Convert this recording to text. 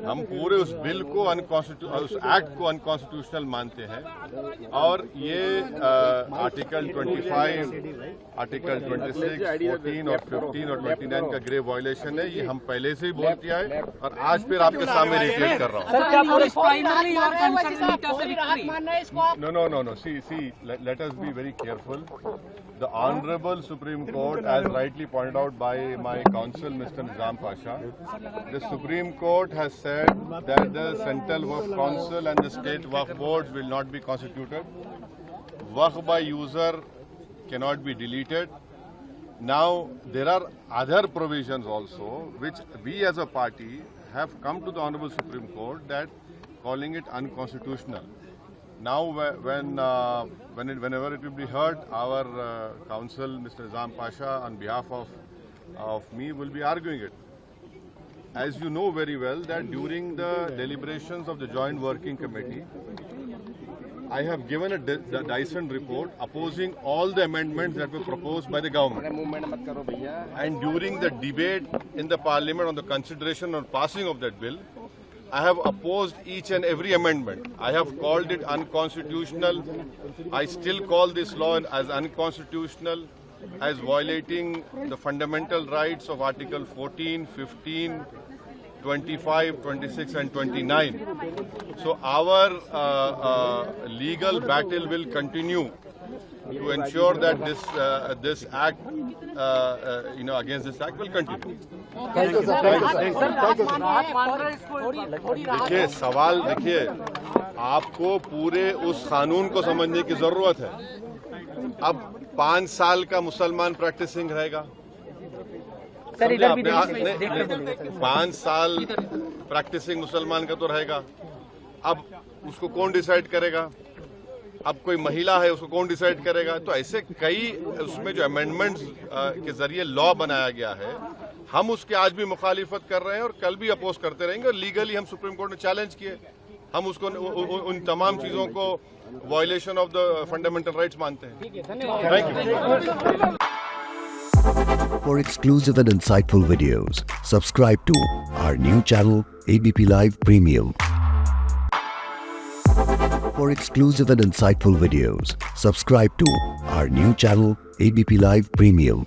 हम पूरे उस बिल को उस एक्ट को अनकॉन्स्टिट्यूशनल मानते हैं और ये आर्टिकल 25, आर्टिकल 26, 14 और 15 और 29 का ग्रेव वायलेशन है। ये हम पहले से ही बोल किया है और आज फिर आपके सामने रिपीट कर रहा हूँ। No. See, let us be very careful. The Honorable Supreme Court, as rightly pointed out by my counsel, Mr. Nizam Pasha, the Supreme Court has said that the Central Waqf Council and the State Waqf Boards will not be constituted. Waqf by user cannot be deleted. Now, there are other provisions also which we as a party have come to the Honorable Supreme Court that calling it unconstitutional. Now, whenever it will be heard, our counsel, Mr. Nizam Pasha, on behalf of me, will be arguing it. As you know very well, that during the deliberations of the Joint Working Committee, I have given a Dyson report opposing all the amendments that were proposed by the government. And during the debate in the Parliament on the consideration or passing of that bill, I have opposed each and every amendment. I have called it unconstitutional. I still call this law as unconstitutional, as violating the fundamental rights of Article 14, 15, 25, 26 and 29. So our legal battle will continue to ensure that this act, against this act will continue. देखिए सवाल देखिए आपको पूरे उस कानून को समझने की जरूरत है। अब 5 साल का मुसलमान प्रैक्टिसिंग रहेगा, 5 साल प्रैक्टिसिंग मुसलमान का तो रहेगा। अब उसको कौन डिसाइड करेगा? अब कोई महिला है उसको कौन डिसाइड करेगा? तो ऐसे कई उसमें जो अमेंडमेंट्स के जरिए लॉ बनाया गया है, हम उसके आज भी मुखालिफत कर रहे हैं और कल भी अपोज करते रहेंगे। और लीगली हम सुप्रीम कोर्ट में चैलेंज किए, हम उसको उन तमाम चीजों को violation of the fundamental rights मानते हैं। Thank you. For exclusive and insightful videos, subscribe to our new channel ABP Live Premium. For exclusive and insightful videos, subscribe to our new channel ABP Live Premium.